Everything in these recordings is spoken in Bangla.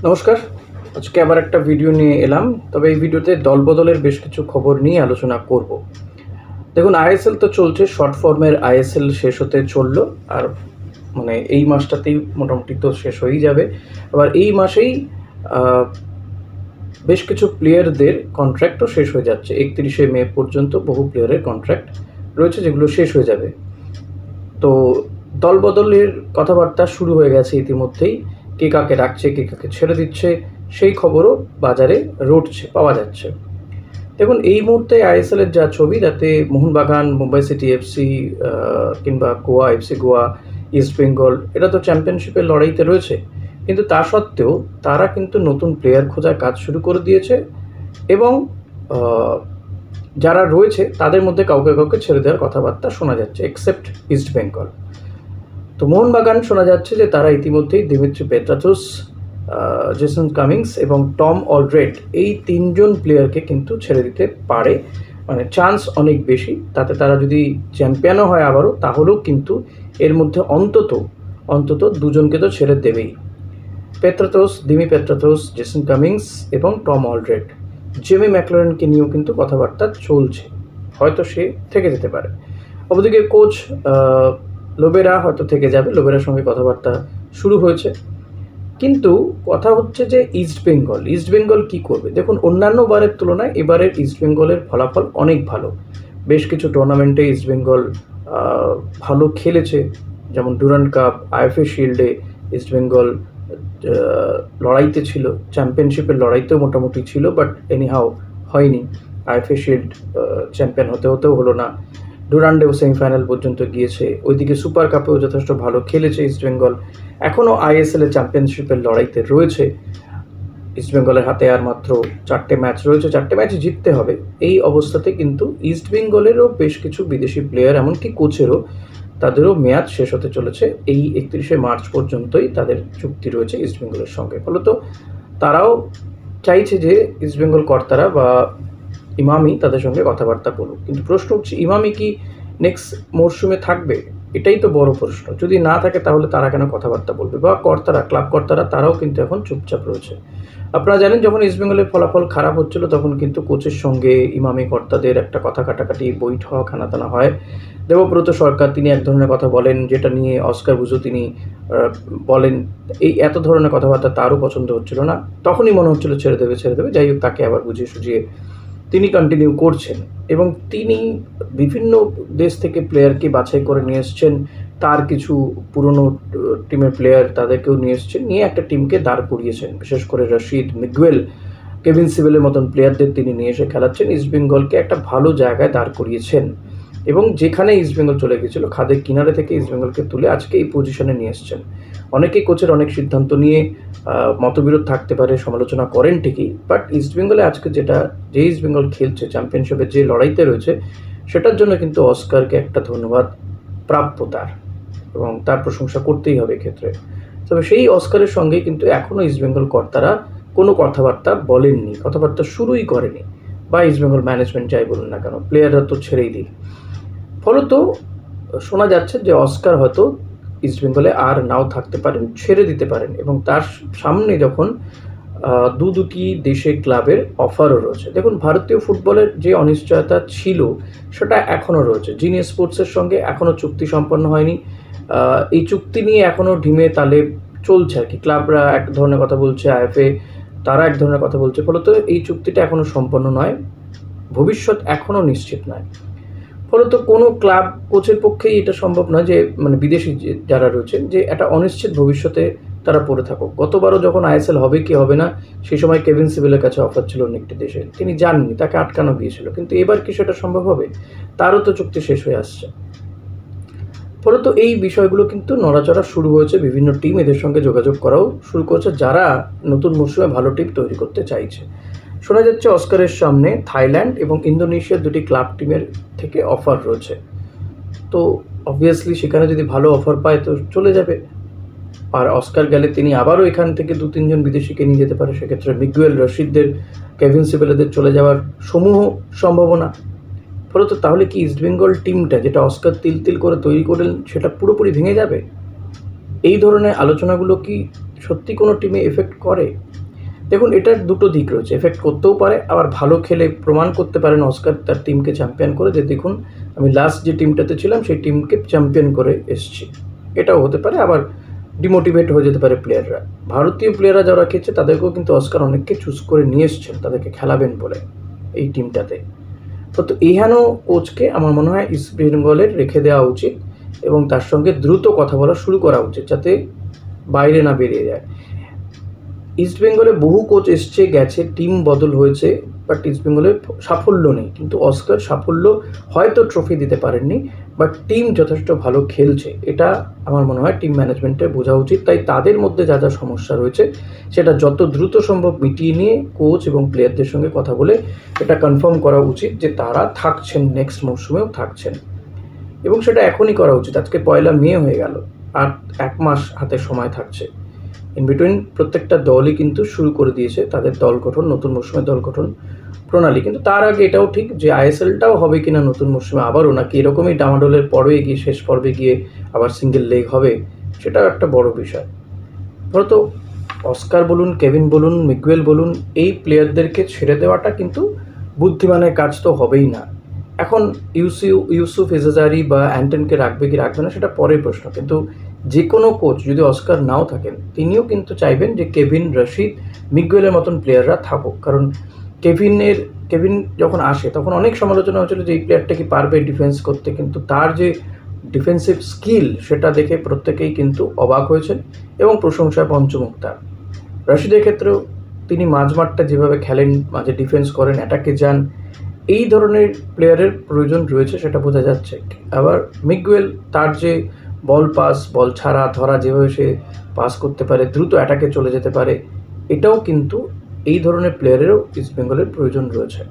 নমস্কার। আজকে আবার একটা ভিডিও নিয়ে এলাম। তবে এই ভিডিওতে দলবদলের বেশ কিছু খবর নিয়ে আলোচনা করব। দেখুন, আইএসএল তো চলছে, শর্ট ফর্মের আইএসএল শেষ হতে চলল। আর মানে এই মাসটাতেই মোটামুটি তো শেষ হয়েই যাবে। আবার এই মাসেই বেশ কিছু প্লেয়ারদের কন্ট্রাক্টও শেষ হয়ে যাচ্ছে। 31শে মে পর্যন্ত বহু প্লেয়ারের কন্ট্রাক্ট রয়েছে যেগুলো শেষ হয়ে যাবে। তো দলবদলের কথাবার্তা শুরু হয়ে গেছে ইতিমধ্যেই। কে কাকে রাখছে, কে কাকে ছেড়ে দিচ্ছে, সেই খবরও বাজারে রটছে, পাওয়া যাচ্ছে। দেখুন, এই মুহূর্তে আইএসএলের যা ছবি, তাতে মোহনবাগান, মুম্বাই সিটি এফসি কিংবা গোয়া এফসি গোয়া, ইস্ট বেঙ্গল, এরা তো চ্যাম্পিয়নশিপের লড়াইতে রয়েছে। কিন্তু তা সত্ত্বেও তারা কিন্তু নতুন প্লেয়ার খোঁজার কাজ শুরু করে দিয়েছে এবং যারা রয়েছে তাদের মধ্যে কাউকে কাউকে ছেড়ে দেওয়ার কথাবার্তা শোনা যাচ্ছে, এক্সেপ্ট ইস্ট বেঙ্গল। তো মোহনবাগান শোনা যাচ্ছে যে তারা ইতিমধ্যেই দিমিত্রি পেট্রাচোস, জেসন কামিংস এবং টম অলড্রেড, এই তিনজন প্লেয়ারকে কিন্তু ছেড়ে দিতে পারে। মানে চান্স অনেক বেশি। তাতে তারা যদি চ্যাম্পিয়নও হয় আবারও, তাহলেও কিন্তু এর মধ্যে অন্তত দুজনকে তো ছেড়ে দেবেই। দিমি পেট্রাচোস, জেসন কামিংস এবং টম অলড্রেড। জেমি ম্যাকলারেনকে নিয়েও কিন্তু কথাবার্তা চলছে, হয়তো সে থেকে যেতে পারে। অপরদিকে কোচ লোবেরা হয়তো থেকে যাবে, লোবেরার সঙ্গে কথাবার্তা শুরু হয়েছে। কিন্তু কথা হচ্ছে যে ইস্টবেঙ্গল কী করবে? দেখুন, অন্যান্য বারের তুলনায় এবারের ইস্টবেঙ্গলের ফলাফল অনেক ভালো। বেশ কিছু টুর্নামেন্টে ইস্টবেঙ্গল ভালো খেলেছে, যেমন ডুরান্ড কাপ, আইএফএ শিল্ডে ইস্টবেঙ্গল লড়াইতে ছিল, চ্যাম্পিয়নশিপের লড়াইতেও মোটামুটি ছিল, বাট এনিহাও হয়নি। আইএফএ শিল্ড চ্যাম্পিয়ন হতেও হলো না। ডুরান্ডেও সেমিফাইনাল পর্যন্ত গিয়েছে। ওইদিকে সুপার কাপেও যথেষ্ট ভালো খেলেছে ইস্টবেঙ্গল। এখনও আইএসএলের চ্যাম্পিয়নশিপের লড়াইতে রয়েছে। ইস্টবেঙ্গলের হাতে আর মাত্র 4টে ম্যাচ রয়েছে, 4টে ম্যাচ জিততে হবে। এই অবস্থাতে কিন্তু ইস্টবেঙ্গলেরও বেশ কিছু বিদেশি প্লেয়ার, এমনকি কোচেরও, তাদেরও মেয়াদ শেষ হতে চলেছে। এই 31শে মার্চ পর্যন্তই তাদের চুক্তি রয়েছে ইস্টবেঙ্গলের সঙ্গে। ফলত তারাও চাইছে যে ইস্টবেঙ্গল কর্তারা বা ইমামি তাদের সঙ্গে কথাবার্তা বলুক। কিন্তু প্রশ্ন হচ্ছে, ইমামি কি নেক্সট মরশুমে থাকবে? এটাই তো বড় প্রশ্ন। যদি না থাকে তাহলে তারা কেন কথাবার্তা বলবে? বা কর্তারা, ক্লাব কর্তারা, তারাও কিন্তু এখন চুপচাপ রয়েছে। আপনারা জানেন, যখন ইস্টবেঙ্গলের ফলাফল খারাপ হচ্ছিল তখন কিন্তু কোচের সঙ্গে ইমামি কর্তাদের একটা কথা কাটাকাটি, বৈঠক, খানাতানা হয়। দেবব্রত সরকার, তিনি এক ধরনের কথা বলেন, যেটা নিয়ে অস্কার বুজো তিনি বলেন। এই এত ধরনের কথাবার্তা তারও পছন্দ হচ্ছিল না। তখনই মনে হচ্ছিল ছেড়ে দেবে। যাই হোক, তাকে আবার বুঝিয়ে সুঝিয়ে তিনি কন্টিনিউ করছেন এবং তিনি বিভিন্ন দেশ থেকে প্লেয়ারকে বাছাই করে নিয়ে এসছেন। তার কিছু পুরনো টিমের প্লেয়ার, তাদেরকেও নিয়ে এসছেন, নিয়ে একটা টিমকে দাঁড় করিয়েছেন। বিশেষ করে রশিদ, মিগুয়েল, কেভিন সিবেলের মতন প্লেয়ারদের তিনি নিয়ে এসে খেলাচ্ছেন। ইস্টবেঙ্গলকে একটা ভালো জায়গায় দাঁড় করিয়েছেন এবং যেখানে ইস্টবেঙ্গল চলে গেছিলো, খাদের কিনারে থেকে ইস্টবেঙ্গলকে তুলে আজকে এই পজিশনে নিয়ে এসছেন। অনেকেই কোচের অনেক সিদ্ধান্ত নিয়ে মতবিরোধ থাকতে পারে, সমালোচনা করেন ঠিকই, বাট ইস্টবেঙ্গলে আজকে যে ইস্টবেঙ্গল খেলছে, চ্যাম্পিয়নশিপের যে লড়াইতে রয়েছে, সেটার জন্য কিন্তু অস্কারকে একটা ধন্যবাদ প্রাপ্য তার, এবং তার প্রশংসা করতেই হবে এক্ষেত্রে। তবে সেই অস্কারের সঙ্গে কিন্তু এখনও ইস্টবেঙ্গল কর্তারা কোনো কথাবার্তা বলেননি, কথাবার্তা শুরুই করেনি, বা ইস্টবেঙ্গল ম্যানেজমেন্ট যাই বলুন না কেন, প্লেয়াররা তো ছেড়েই দিই। ফলত শোনা যাচ্ছে যে অস্কার হয়তো ইস্টবেঙ্গলে আর নাও থাকতে পারেন, ছেড়ে দিতে পারেন, এবং তার সামনে যখন দুটি দেশে ক্লাবের অফারও রয়েছে। দেখুন, ভারতীয় ফুটবলের যে অনিশ্চয়তা ছিল সেটা এখনও রয়েছে। জিনিয়াস স্পোর্টসের সঙ্গে এখনও চুক্তি সম্পন্ন হয়নি। এই চুক্তি নিয়ে এখনও ঢিমে তালে চলছে আর কি। ক্লাবরা এক ধরনের কথা বলছে, আইএফএ তারা এক ধরনের কথা বলছে। ফলত এই চুক্তিটা এখনও সম্পন্ন নয়, ভবিষ্যৎ এখনও নিশ্চিত নয়। ফলত কোনো ক্লাব কোচের পক্ষেই এটা সম্ভব নয় যে, মানে বিদেশি যারা রয়েছেন, যে একটা অনিশ্চিত ভবিষ্যতে তারা পড়ে থাকুক। গতবারও যখন আইএসএল হবে কি হবে না, সেই সময় কেভিন সিবেলের কাছে অফার ছিল অন্য একটি দেশে, তিনি যাননি, তাকে আটকানো গিয়েছিল। কিন্তু এবার কি সেটা সম্ভব হবে? তারও তো চুক্তি শেষ হয়ে আসছে। ফলত এই বিষয়গুলো কিন্তু নড়াচড়া শুরু হয়েছে। বিভিন্ন টিম এদের সঙ্গে যোগাযোগ করাও শুরু করেছে, যারা নতুন মরশুমে ভালো টিম তৈরি করতে চাইছে। শোনা যাচ্ছে অস্কারের সামনে থাইল্যান্ড এবং ইন্দোনেশিয়ার দুটি ক্লাব টিমের থেকে অফার রয়েছে। তো অবভিয়াসলি সেখানে যদি ভালো অফার পায় তো চলে যাবে। আর অস্কার গেলে তিনি আবারও এখান থেকে 2-3 জন বিদেশিকে নিয়ে যেতে পারে। সেক্ষেত্রে মিগুয়েল, রশিদদের, কেভিন সিবেলেদের চলে যাওয়ার সমূহ সম্ভাবনা। ফলত তাহলে কি ইস্টবেঙ্গল টিমটা, যেটা অস্কার তিল করে তৈরি করলেন, সেটা পুরোপুরি ভেঙে যাবে? এই ধরনের আলোচনাগুলো কি সত্যি কোনো টিমে এফেক্ট করে? দেখুন, এটার দুটো দিক রয়েছে। এফেক্ট করতেও পারে, আবার ভালো খেলে প্রমাণ করতে পারেন অস্কার তার টিমকে চ্যাম্পিয়ন করে, যে দেখুন আমি লাস্ট যে টিমটাতে ছিলাম সেই টিমকে চ্যাম্পিয়ন করে এসেছি। এটাও হতে পারে। আবার ডিমোটিভেট হয়ে যেতে পারে প্লেয়াররা। ভারতীয় প্লেয়াররা যারা খেলছে তাদেরকেও কিন্তু অস্কার অনেককে চুজ করে নিয়ে এসছেন তাদেরকে খেলাবেন বলে এই টিমটাতে। তো এইহেন কোচকে আমার মনে হয় ইস্ট বেঙ্গলের রেখে দেওয়া উচিত এবং তার সঙ্গে দ্রুত কথা বলা শুরু করা উচিত, যাতে বাইরে না বেরিয়ে যায়। ইস্ট বেঙ্গলে বহু কোচ এসছে গেছে, টিম বদল হয়েছে, বাট ইস্ট বেঙ্গলের সাফল্য নেই। কিন্তু অস্কার সাফল্য হয়তো ট্রফি দিতে পারেননি, বাট টিম যথেষ্ট ভালো খেলছে, এটা আমার মনে হয় টিম ম্যানেজমেন্টের বোঝা উচিত। তাই তাদের মধ্যে যা যা সমস্যা রয়েছে সেটা যত দ্রুত সম্ভব মিটিয়ে নিয়ে কোচ এবং প্লেয়ারদের সঙ্গে কথা বলে এটা কনফার্ম করা উচিত যে তারা থাকছেন, নেক্সট মরশুমেও থাকছেন, এবং সেটা এখনই করা উচিত। আজকে 1 মে হয়ে গেল, আর 1 মাস হাতে সময় থাকছে। ইন বিটুইন প্রত্যেকটা দলই কিন্তু শুরু করে দিয়েছে তাদের দল গঠন, নতুন মরশুমে দল গঠন প্রণালী। কিন্তু তার আগে এটাও ঠিক যে আইএসএলটাও হবে কিনা নতুন মরশুমে আবারও, নাকি এরকমই ডামাডোলের পরে গিয়ে শেষ পর্বে গিয়ে আবার সিঙ্গেল লেগ হবে, সেটাও একটা বড় বিষয়। ধরো অস্কার বলুন, কেভিন বলুন, মিগুয়েল বলুন, এই প্লেয়ারদেরকে ছেড়ে দেওয়াটা কিন্তু বুদ্ধিমানের কাজ তো হবেই না। এখন ইউসুফ এজাজারি বা অ্যান্টনকে রাখবে কি রাখবে না সেটা পরের প্রশ্ন। কিন্তু যে কোনো কোচ যদি অস্কার নাও থাকেন, তিনিও কিন্তু চাইবেন যে কেভিন, রশিদ, মিগুয়েলের মতন প্লেয়াররা থাকুক। কারণ কেভিন যখন আসে তখন অনেক সমালোচনা হয়েছিল যে এই প্লেয়ারটা কি পারবে ডিফেন্স করতে, কিন্তু তার যে ডিফেন্সিভ স্কিল সেটা দেখে প্রত্যেকেই কিন্তু অবাক হয়েছেন এবং প্রশংসায় পঞ্চমুখ তার। রশিদের ক্ষেত্রেও তিনি মাঝমাঠটা যেভাবে খেলেন, মাঝে ডিফেন্স করেন, অ্যাটাকে যান, এই ধরনের প্লেয়ারের প্রয়োজন রয়েছে সেটা বোঝা যাচ্ছে। আবার মিগুয়েল, তার যে বল পাস, বল ছাড়া ধরা, যেভাবে সে পাস করতে পারে, দ্রুত অ্যাটাকে চলে যেতে পারে, এটাও কিন্তু এই ধরনের প্লেয়ারেরও ইস্ট বেঙ্গলের প্রয়োজন রয়েছে।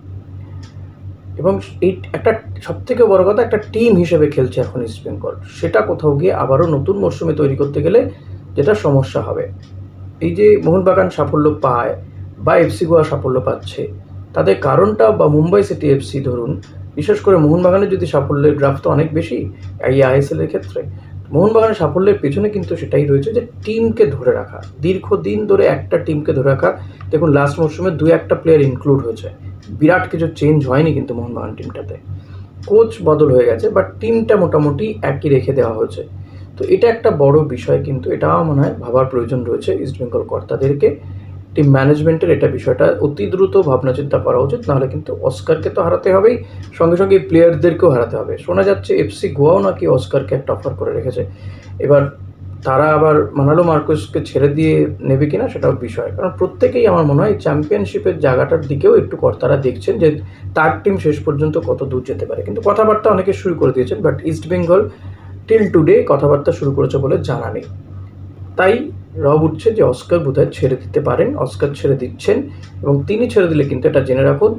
এবং এই একটা সবথেকে বড় কথা, একটা টিম হিসেবে খেলছে এখন ইস্ট বেঙ্গল, সেটা কোথাও গিয়ে আবারও নতুন মরশুমে তৈরি করতে গেলে যেটা সমস্যা হবে। এই যে মোহনবাগান সাফল্য পায় বা এফসি গোয়া সাফল্য পাচ্ছে, তাদের কারণটা, বা মুম্বাই সিটি এফসি ধরুন, বিশেষ করে মোহনবাগানের যদি সাফল্যের গ্রাফ তো অনেক বেশি এই আইএসএলের ক্ষেত্রে, মোহনবাগানের সাফল্যের পেছনে কিন্তু সেটাই রয়েছে যে টিমকে ধরে রাখা, দীর্ঘদিন ধরে একটা টিমকে ধরে রাখা। দেখুন লাস্ট মরশুমে 2-1টা প্লেয়ার ইনক্লুড হয়েছে, বিরাট কিছু চেঞ্জ হয়নি কিন্তু মোহনবাগান টিমটাতে। কোচ বদল হয়ে গেছে, বাট টিমটা মোটামুটি একই রেখে দেওয়া হয়েছে। তো এটা একটা বড় বিষয়, কিন্তু এটাও মনে হয় ভাবার প্রয়োজন রয়েছে ইস্টবেঙ্গল কর্তাদেরকে, টিম ম্যানেজমেন্টের এটা বিষয়টা অতি দ্রুত ভাবনা চিন্তা করা উচিত। নাহলে কিন্তু অস্কারকে তো হারাতে হবেই, সঙ্গে সঙ্গে প্লেয়ারদেরকেও হারাতে হবে। শোনা যাচ্ছে এফসি গোয়াও নাকি অস্কারকে একটা অফার করে রেখেছে। এবার তারা আবার মানালো মার্কোসকে ছেড়ে দিয়ে নেবে কিনা সেটাও বিষয়, কারণ প্রত্যেকেই আমার মনে হয় চ্যাম্পিয়নশিপের জায়গাটার দিকেও একটু কর্তারা দেখছেন যে তার টিম শেষ পর্যন্ত কত দূর যেতে পারে। কিন্তু কথাবার্তা অনেকে শুরু করে দিয়েছেন, but east Bengal till today কথাবার্তা শুরু করেছে বলে জানা নেই। তাই রব উঠছে যে অস্কার বোধহয় ছেড়ে দিতে পারেন, অস্কার ছেড়ে দিচ্ছেন, এবং তিনি ছেড়ে দিলে কিন্তু এটা জেনে রাখুন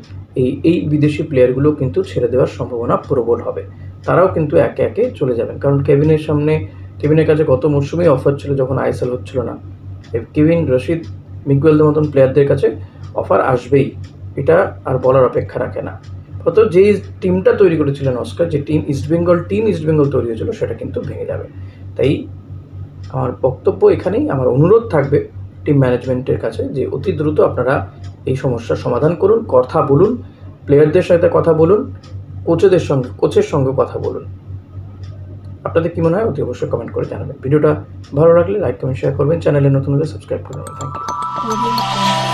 এই বিদেশি প্লেয়ারগুলো কিন্তু ছেড়ে দেওয়ার সম্ভাবনা প্রবল হবে। তারাও কিন্তু একে একে চলে যাবেন, কারণ কেভিনের কাছে গত মরশুমেই অফার ছিল যখন আইএসএল হচ্ছিল না। কেভিন, রশিদ, মিগুয়েলদের মতন প্লেয়ারদের কাছে অফার আসবেই, এটা আর বলার অপেক্ষা রাখে না। হয়তো যে টিমটা তৈরি করেছিলেন অস্কার, যে টিম ইস্টবেঙ্গল তৈরি হয়েছিল, সেটা কিন্তু ভেঙে যাবে। তাই আমার বক্তব্য এখানেই, আমার অনুরোধ থাকবে টিম ম্যানেজমেন্টের কাছে যে অতি দ্রুত আপনারা এই সমস্যার সমাধান করুন, কথা বলুন, প্লেয়ারদের সাথে কথা বলুন, কোচের সঙ্গে কথা বলুন। আপনাদের কী মনে হয় অতি অবশ্যই কমেন্ট করে জানাবেন। ভিডিওটা ভালো লাগলে লাইক, কমেন্ট, শেয়ার করবেন। চ্যানেলে নতুন হলে সাবস্ক্রাইব করবেন। Thank you.